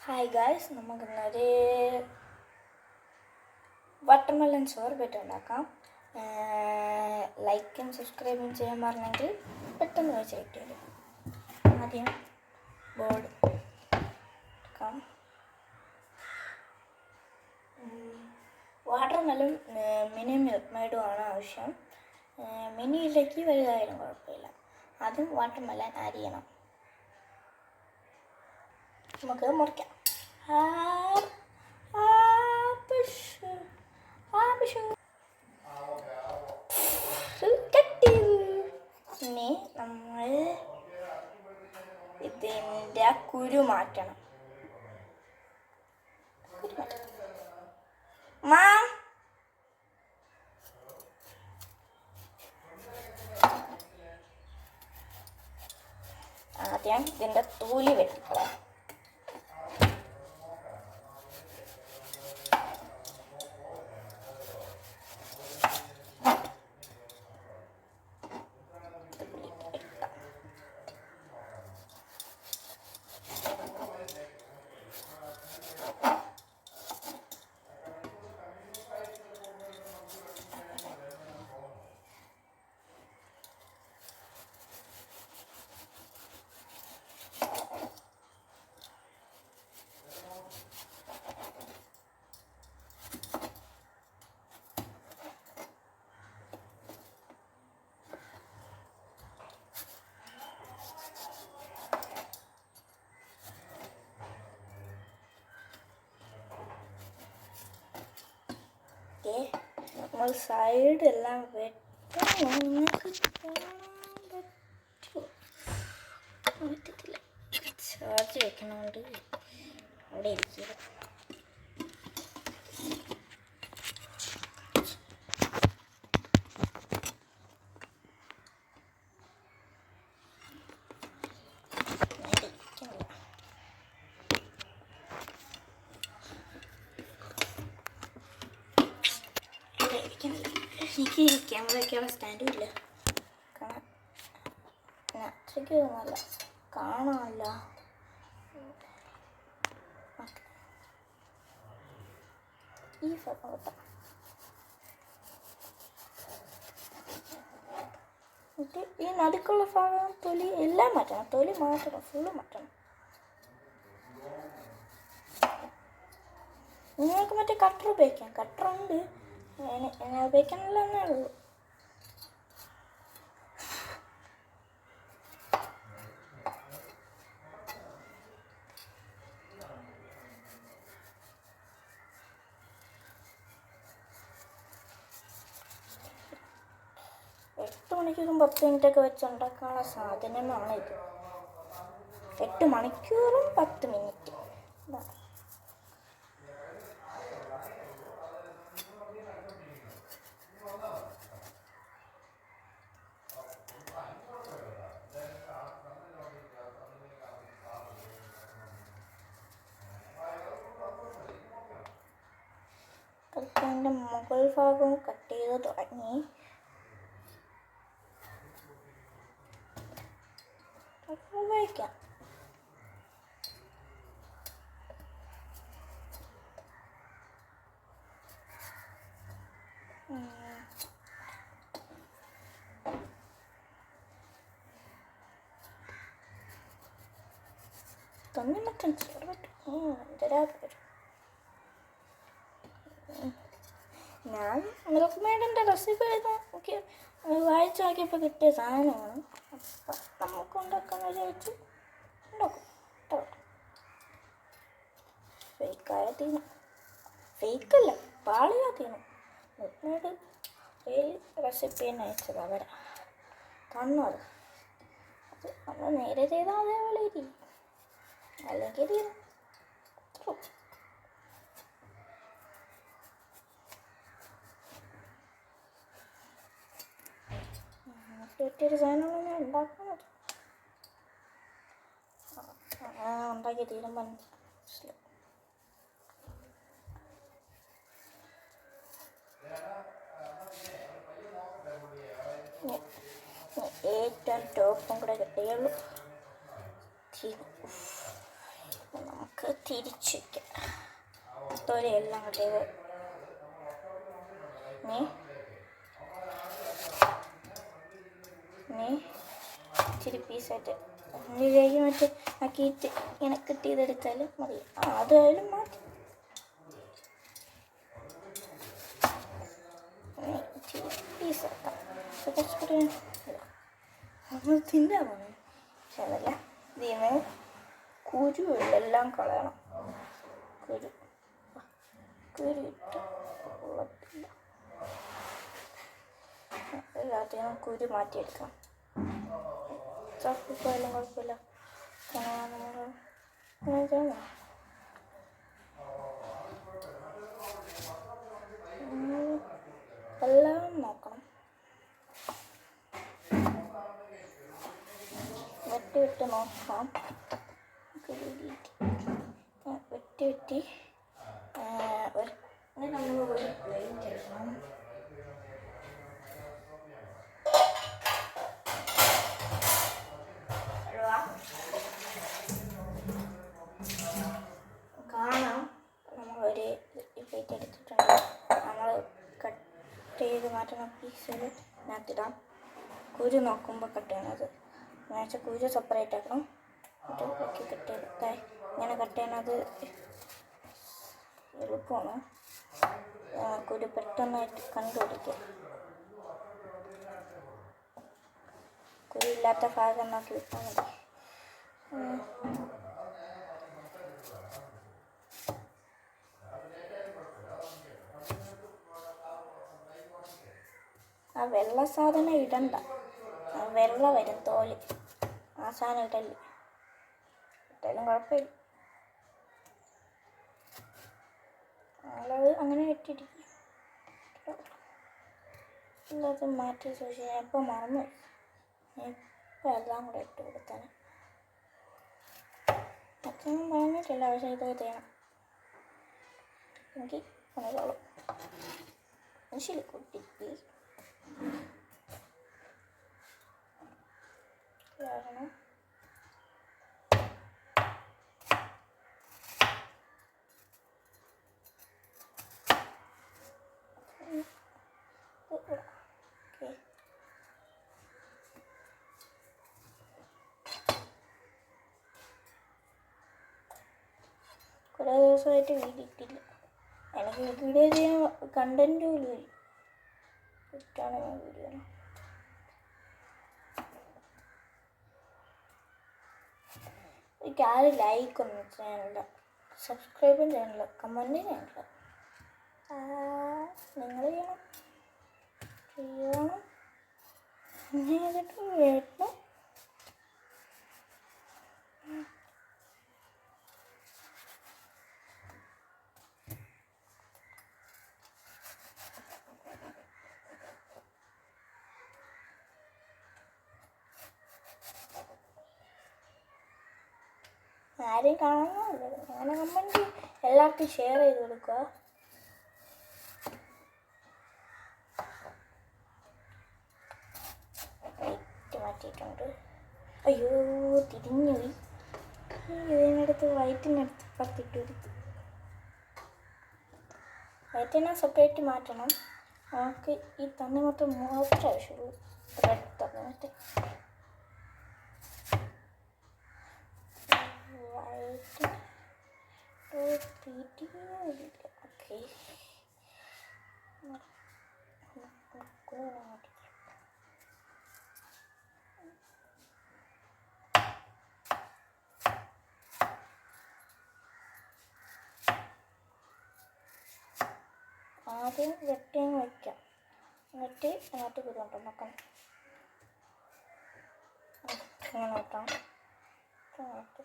Hi guys, നമുക്കിന്നൊരു watermelon സോർബറ്റ് ഉണ്ടാക്കാം. ലൈക്കും സബ്സ്ക്രൈബും ചെയ്യാൻ പറഞ്ഞെങ്കിൽ പെട്ടെന്ന് വെച്ചിട്ട് വരും. ആദ്യം ബോർഡ് എടുക്കാം. വാട്ടർമെലൺ മിനി മെയ്ഡുമാണ് ആവശ്യം. മിനിയിലേക്ക് വലുതായാലും കുഴപ്പമില്ല. ആദ്യം വാട്ടർമെലൺ അരിയണം. നമുക്ക് മുറിക്കാം. ഇനി നമ്മൾ ഇതിൻ്റെ കുരു മാറ്റണം. ആദ്യം ഇതിൻ്റെ തൊലി വെട്ടിക്കളയാം. നമ്മൾ സൈഡ് എല്ലാം വെട്ടാൻ നിങ്ങൾക്ക് പറ്റത്തില്ല. ചാർജ് വെക്കണോണ്ട് അവിടെ ഇരിക്കുക. എനിക്ക് ക്യാമറ വയ്ക്കാനുള്ള സ്റ്റാൻഡും ഇല്ല. അത്രയ്ക്ക് ഒന്നുമല്ല, കാണാമല്ല. ഈ ഭാഗം കേട്ടോ. എന്നിട്ട് ഈ നടുക്കുള്ള ഭാഗം തൊലി എല്ലാം മാറ്റണം. തൊലി മാറ്റണം, ഫുള്ള് മാറ്റണം. നിങ്ങൾക്ക് മറ്റേ കട്ടർ ഉപയോഗിക്കാം. കട്ടറുണ്ട്, എന്നെ ഉപയോഗിക്കാനുള്ളതന്നേ ഉള്ളൂ. എട്ട് മണിക്കൂറും 10 മിനിറ്റൊക്കെ വെച്ചുണ്ടാക്കാനുള്ള സാധനമാണ് ഇത്. 8 മണിക്കൂറും 10 മിനിറ്റ്. അതിൻ്റെ മുകൾ ഭാഗവും കട്ട് ചെയ്ത് തുടങ്ങി. ഉപയോഗിക്കാം. തന്നിമത്തൻ സോർബറ്റ് വരും. ഞാൻ മിൽക്ക് മെയ്ഡിൻ്റെ റെസിപ്പി എനിക്ക് വായിച്ച് നോക്കിയപ്പോൾ കിട്ടിയ സാധനമാണ്. അപ്പം നമുക്ക് ഉണ്ടാക്കാമെന്ന് വിചാരിച്ചു ഉണ്ടാക്കും. ഫേക്കായ തീനും, ഫേക്കല്ല, പാളിയാ തീനും. മിൽക്ക് മെയ്ഡ് റെസിപ്പി തന്നെ അയച്ചത് അവരാ തന്നത്. അത് നമ്മൾ നേരെ ചെയ്താൽ അതേപോലെ ഇരിക്കും, അല്ലെങ്കിൽ തീരും. പറ്റിയൊരു സാധനമാണ് ഞാൻ ഉണ്ടാക്കുന്നത്. ഉണ്ടാക്കി തീരുമ്പോൾ ഏറ്റവും ടോപ്പും കൂടെ കിട്ടുകയുള്ളൂ. നമുക്ക് തിരിച്ചു വയ്ക്കാം. തൊലയെല്ലാം കിട്ടിയത് നീ ഇച്ചിരി പീസായിട്ട് ഇതിലേക്ക് മറ്റേ ആക്കിയിട്ട് ഇങ്ങനെ കിട്ടിയതെടുത്താലും മതി. അതായാലും മതി. ഇച്ചിരി പീസാക്കാം. കുറച്ചുകൂടി നമ്മൾ തിന്നാൻ പോകണം. പക്ഷെ അതല്ല, ഇതിൽ നിന്ന് കുരുവെല്ലാം കളയണം. കുരു ഇട്ട് കൊള്ളത്തില്ല. എല്ലാത്തിനും കുരു മാറ്റിയെടുക്കാം. ചപ്പിപ്പോയാലും കുഴപ്പമില്ല. എല്ലാം നോക്കണം. വെട്ടി നോക്കാം. വെട്ടി നമ്മൾ പ്ലെയിൻ ചെയ്യണം. കാണാം, നമ്മളൊരു പ്ലേറ്റ് എടുത്തിട്ടുണ്ട്. നമ്മൾ കട്ട് ചെയ്ത് മാറ്റുന്ന പീസിൽ ഇതിനകത്തിടാം. കുരു നോക്കുമ്പോൾ കട്ട് ചെയ്യണത് എന്നുവെച്ചാൽ കുരു സെപ്പറേറ്റ് ആക്കണം. എന്നിട്ട് കട്ട് ചെയ്ത് ഇങ്ങനെ കട്ട് ചെയ്യണത് എളുപ്പമാണ്. കുരു പെട്ടെന്നായിട്ട് കണ്ടുപിടിക്കുക. കുരു ഇല്ലാത്ത ഭാഗം നോക്കി വിട്ടാൽ മതി. ആ വെള്ള സാധനം ഇടണ്ട. വെള്ള വരും തോല്. ആ സാധനം ഇട്ടാലും കുഴപ്പമില്ല. നമ്മളത് അങ്ങനെ ഇട്ടിരിക്കും. അത് മാറ്റി സൂക്ഷിച്ച് എപ്പോൾ മറന്നു. ഇപ്പം എല്ലാം കൂടെ ഇട്ട് കൊടുത്താൽ അച്ഛനും പറഞ്ഞിട്ടില്ല. പക്ഷേ ഇതൊക്കെ ചെയ്യണം. എനിക്ക് പണികളോ ശരി കുട്ടി കാരണം കുറേ ദിവസമായിട്ട് വീഡിയോ ഇട്ടില്ല. എനിക്ക് വീഡിയോ ചെയ്യാൻ കണ്ടന്റ് പോലും ഇട്ടാണ് ഞാൻ വീഡിയോ. എനിക്ക് ആരും ലൈക്കൊന്നും ചെയ്യാനില്ല, സബ്സ്ക്രൈബും ചെയ്യാനില്ല, കമൻറ്റും ചെയ്യാനില്ല. നിങ്ങൾ ചെയ്യണം ചെയ്തിട്ട് വേണം. ആരെയും കാണുന്നില്ല. അങ്ങനെ കമൻറ്റ് എല്ലാവർക്കും ഷെയർ ചെയ്ത് കൊടുക്കുക. മാറ്റിയിട്ടുണ്ട്. അയ്യോ തിരിഞ്ഞുപോയി. ഇതിനടുത്ത് വയറ്റിനടുത്ത് പത്തിട്ട് കൊടുത്തു. വയറ്റിനെ സെപ്പറേറ്റ് മാറ്റണം. നമുക്ക് ഈ തണ്ണിമത്തം മാത്രമേ ആവശ്യമുള്ളൂ. റെഡ് തണ്ണിമത്തം ഓക്കെ. ആദ്യം വെട്ടിയും വയ്ക്കാം. എന്നിട്ട് അതിനകത്ത് കുരുണ്ടോ നോക്കണം. ഇങ്ങനെ വെട്ടാം. നോക്കി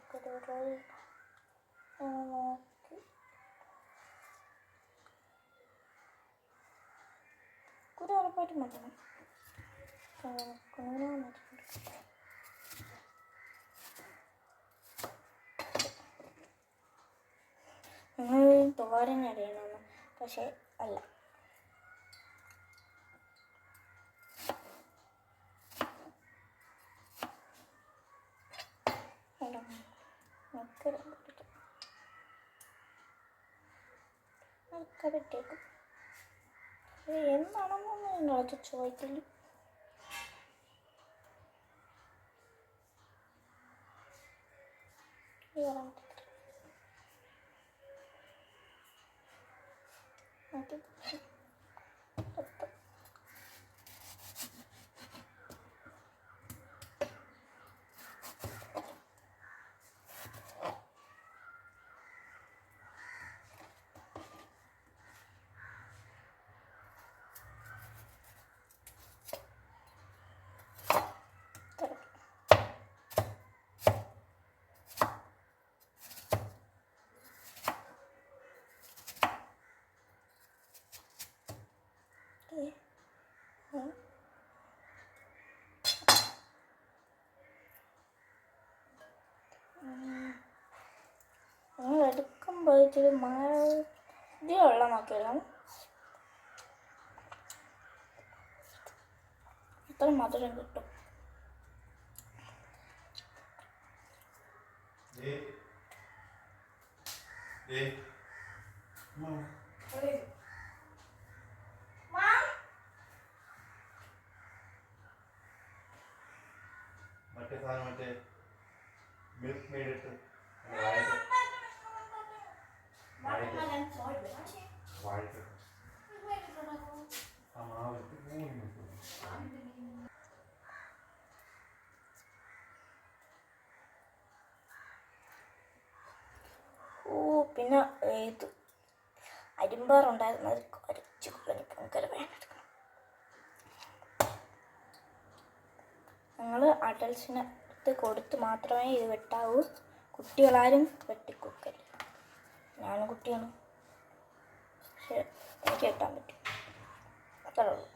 കുരു ഉറപ്പായിട്ട് മാറ്റണം. നിങ്ങൾ തോരൻ അറിയണമെന്ന്, പക്ഷേ അല്ല. ഇട്ടേക്കും. എന്താണെന്നൊന്നും അത് ചോദിക്കില്ല. നിങ്ങൾ എടുക്കുമ്പോൾ ഇച്ചിരി വെള്ളം നോക്കിയിടാം. ഇത്ര മധുരം കിട്ടും. മറ്റേ സാധനം മറ്റേ മിൽക്ക് മെയ്ഡ് ഇട്ട് പിന്നെ ഇത് അരിമ്പാറുണ്ടായിരുന്നു, അത് അരച്ചു കളഞ്ഞ് ഭയങ്കര വേനെടുക്കണം. ഞങ്ങൾ അഡൽസിന് കൊടുത്ത് മാത്രമേ ഇത് വെട്ടാവൂ. കുട്ടികളാരും വെട്ടിക്കൊടുക്കരുത്. ഞാനും കുട്ടിയാണ്, പക്ഷെ എനിക്ക് വെട്ടാൻ പറ്റും, അത്രേ ഉള്ളൂ.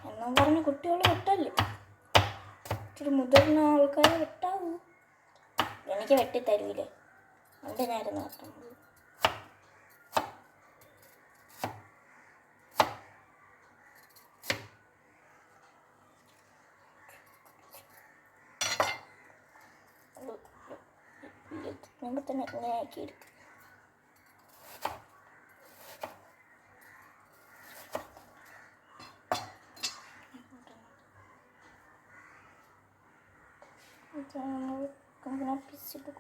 എന്നും പറഞ്ഞ് കുട്ടികൾ വെട്ടല്ലേ, ഇച്ചിരി മുതിർന്ന ആൾക്കാരെ വെട്ടാവൂ. എനിക്ക് വെട്ടിത്തരൂലേ, എൻ്റെ നേരം വെട്ടാൻ പോകും. ഞങ്ങൾ തന്നെ ഇങ്ങനെ ആക്കിയെടുക്കും. പിച്ചിട്ട്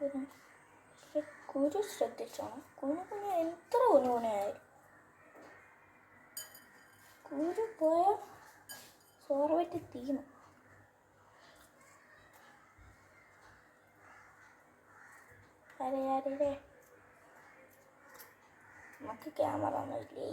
കുരു ശ്രദ്ധിച്ചോണം. കുഞ്ഞു എത്ര കുഞ്ഞുകുഞ്ഞായാലും കുരു പോയാൽ ചോറവറ്റി തീരും. അറിയാറില്ലേ, നമുക്ക് ക്യാമറ ഒന്നുമില്ലേ.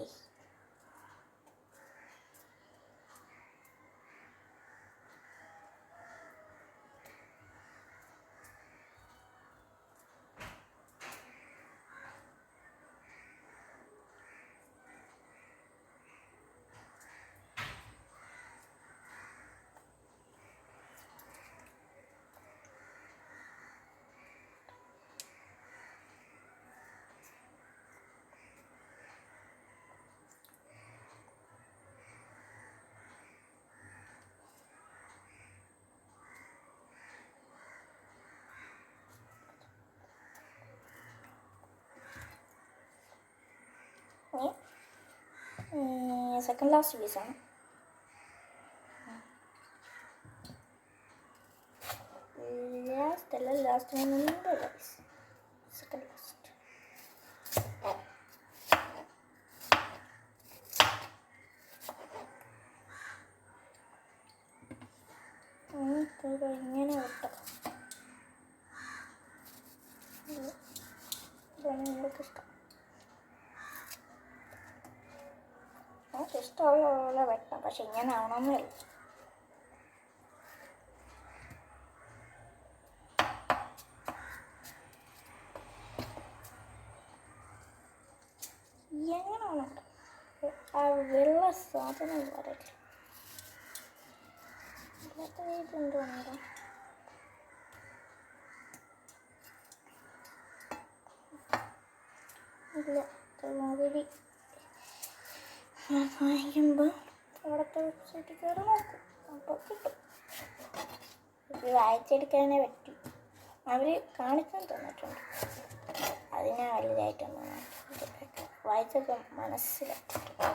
സെക്കൻഡ് ലാസ്റ്റ് പീസാണ്. ലാസ്റ്റ് അല്ല, ലാസ്റ്റ് സെക്കൻഡ് ലാസ്റ്റ്. ഇങ്ങനെ വെട്ടാം. ഇതാണ് എനിക്കിഷ്ടം. നമുക്ക് ഇഷ്ടമുള്ള പോലെ വെട്ടാം, പക്ഷെ ഇങ്ങനെ ആവണമെന്നില്ല. എങ്ങനെയാണ് ആ വെള്ള സാധനം വരട്ടെ. ഇതെന്തുകൊണ്ടോ ഇല്ല, മാതിരി വാങ്ങിക്കുമ്പോൾ അവിടുത്തെ വെബ്സൈറ്റിൽ കയറി നോക്കും, അപ്പോൾ കിട്ടും. ഇത് വായിച്ചെടുക്കാനേ പറ്റൂ. അവർ കാണിക്കാൻ തന്നിട്ടുണ്ട്, അതിനെ വലുതായിട്ടൊന്നും വായിച്ചപ്പോൾ മനസ്സിലാക്കിയിട്ടുണ്ട്.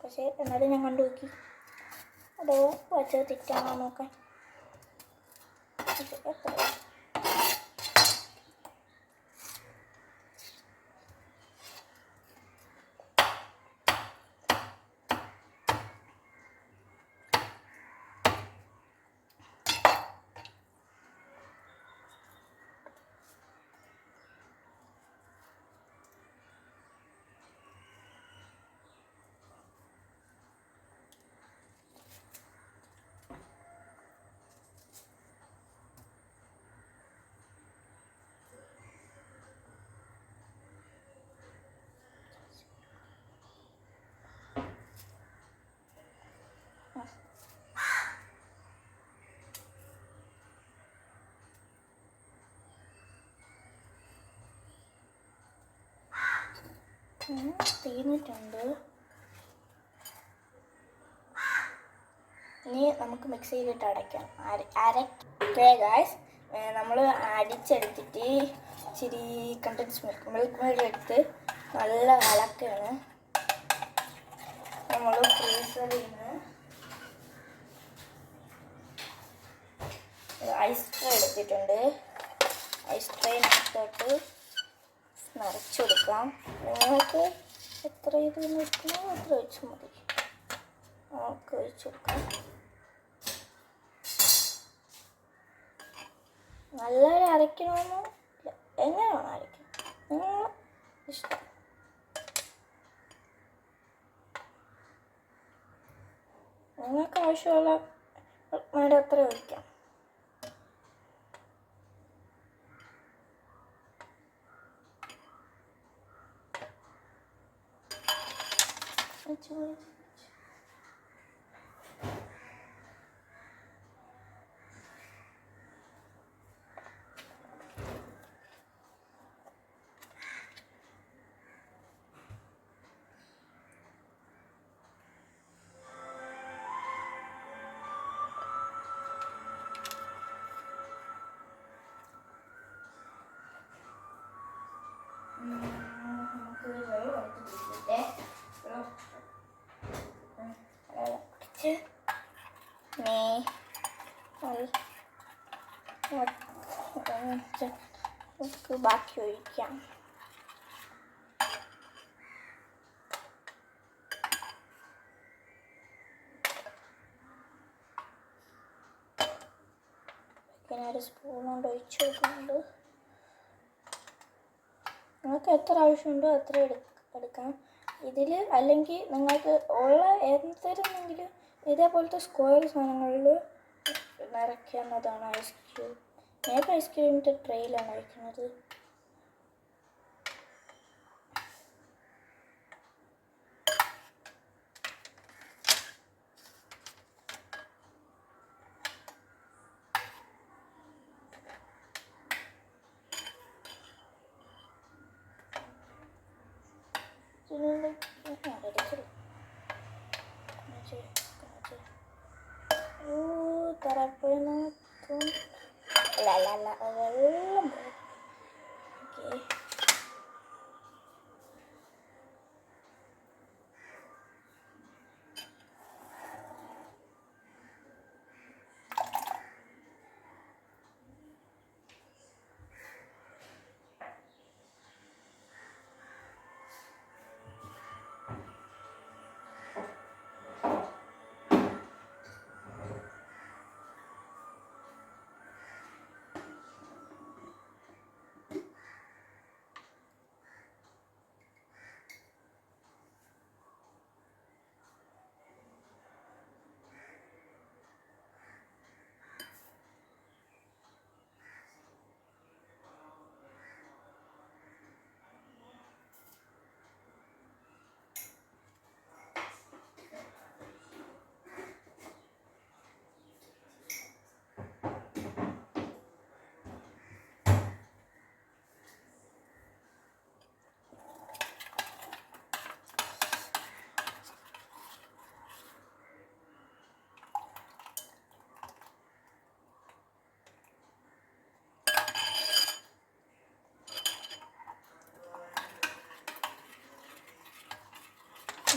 പക്ഷേ എന്നാലും ഞാൻ കണ്ടു നോക്കി, അതോ വായിച്ചത് തെറ്റാണോ നോക്കാൻ. എത്ര തീർന്നിട്ടുണ്ട്. ഇനി നമുക്ക് മിക്സ് ചെയ്തിട്ട് അടയ്ക്കാം. ഗായ്സ്, നമ്മൾ അടിച്ചെടുത്തിട്ട് ഇച്ചിരി കണ്ടൻസ് മിൽക്ക് മെയ്ഡ് എടുത്ത് നല്ല ഇളക്കാണ്. നമ്മൾ ഫ്രീസറിൽ നിന്ന് ഐസ് ട്രേ എടുത്തിട്ടുണ്ട്. ഐസ് ട്രേനകത്തോട്ട് നിറച്ച് കൊടുക്കാം. നിങ്ങൾക്ക് എത്ര ഇത് നിൽക്കണോ അത്ര ഒഴിച്ച് മതി. നമുക്ക് ഒഴിച്ച് കൊടുക്കാം. നല്ലവരെ അരയ്ക്കണമെന്നോ ഇല്ല, എങ്ങനെയാണ് അരയ്ക്കണം നിങ്ങൾ ഇഷ്ടം. നിങ്ങൾക്ക് ആവശ്യമുള്ള മേടെ അത്ര ഒഴിക്കാം. നമുക്ക് ബാക്കി ഒഴിക്കാം. പിന്നെ ഒരു സ്പൂൺ കൊണ്ട് ഒഴിച്ച് കൊടുക്കുന്നുണ്ട്. നിങ്ങൾക്ക് എത്ര ആവശ്യമുണ്ടോ അത്ര എടുക്കാം. ഇതിൽ അല്ലെങ്കിൽ നിങ്ങൾക്ക് ഉള്ള എന്തെങ്കിലും ഇതേപോലത്തെ സ്ക്വയർ സാധനങ്ങളിൽ നിറയ്ക്കാവുന്നതാണ് ഐസ്ക്രീം. ഞാൻ ഐസ്ക്രീമിൻ്റെ ട്രെയിലാണ് വയ്ക്കുന്നത്. തറപ്പഴത്തും വെള്ളം പോയി. ഓക്കെ,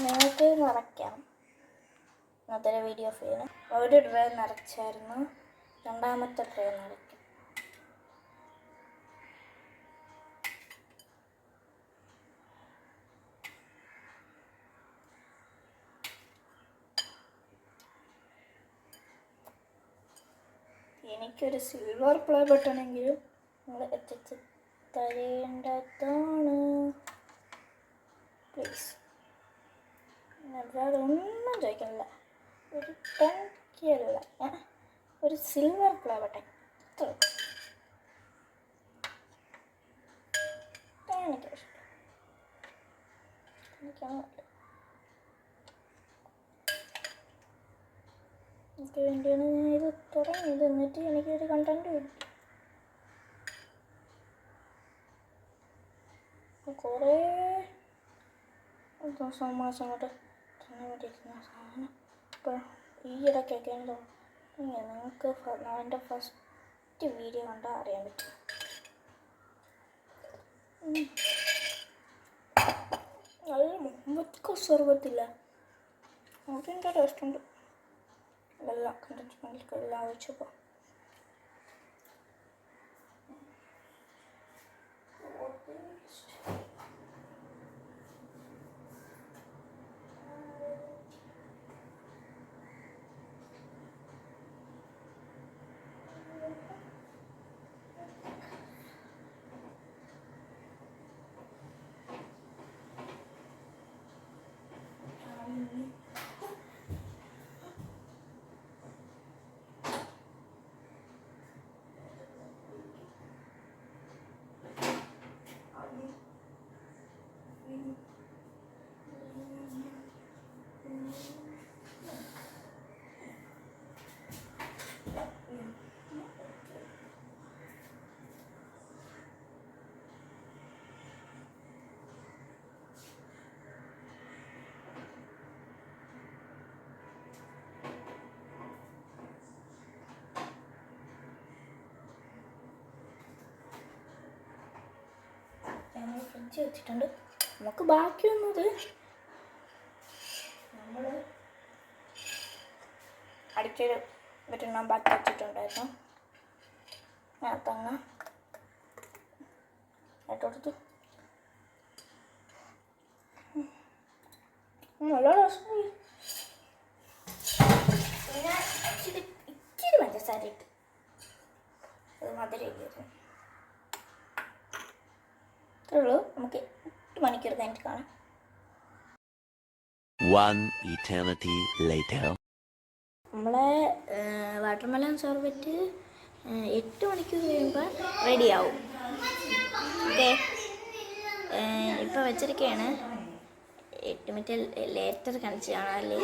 നിങ്ങൾക്ക് നിറയ്ക്കാം. ഇന്നത്തെ വീഡിയോ ഫീല് ഒരു ട്രേ നിറച്ചായിരുന്നു, രണ്ടാമത്തെ ട്രേ നിറയ്ക്കും. എനിക്കൊരു സിൽവർ പ്ലേ ബട്ടണെങ്കിലും നിങ്ങൾ എത്തിച്ച് തരേണ്ടതാണ് പ്ലീസ്. വേറെ ഒന്നും ചോദിക്കുന്നില്ല, ഒരു 10K അല്ല, ഒരു സിൽവർ പ്ലേ ബട്ടൺ എനിക്ക് വേണ്ടിയാണ് ഞാൻ ഇത് തുടങ്ങിയത്. എന്നിട്ട് എനിക്കൊരു കണ്ടന്റ് കിട്ടി. കുറേ ദിവസം മാസം കൊണ്ട് തന്നുകൊണ്ടിരിക്കുന്ന സാധനം ഇപ്പോൾ ഈ ഇടയ്ക്കൊക്കെ എന്തോ നിങ്ങൾക്ക് എൻ്റെ ഫസ്റ്റ് വീഡിയോ കണ്ടാൽ അറിയാൻ പറ്റും. നല്ല മുമ്പത്തെ സർവത്തില്ല, അതിൻ്റെ ടേസ്റ്റ് ഉണ്ട്. എല്ലാം കണ്ടിട്ട് എല്ലാം ഒഴിച്ചപ്പോൾ ഞങ്ങൾ ഫ്രിഡ്ജ് വെച്ചിട്ടുണ്ട്. നമുക്ക് ബാക്കി വന്നത് നമ്മൾ അടിച്ചൊരു ഒരെണ്ണം ബാക്കി വെച്ചിട്ടുണ്ടായിരുന്നു. അതങ്ങ് ഇട്ടെടുത്തു. നല്ല രസമായി. പിന്നെ ഇച്ചിരി പഞ്ചസാര ഇട്ട് അത് മധുരമായിരുന്നു. ഉള്ളൂ. നമുക്ക് 8 മണിക്കൂർ കഴിഞ്ഞിട്ട് കാണാം. 1 eternity later. നമ്മളെ വാട്ടർമെലൺ സോർബറ്റ് 8 മണിക്കൂർ കഴിയുമ്പോൾ റെഡിയാവും. ഓക്കെ, ഇപ്പോൾ വെച്ചിരിക്കുകയാണ്. 8 മിനിറ്റ് ലേറ്റർ കാണിച്ച് കാണാമല്ലേ.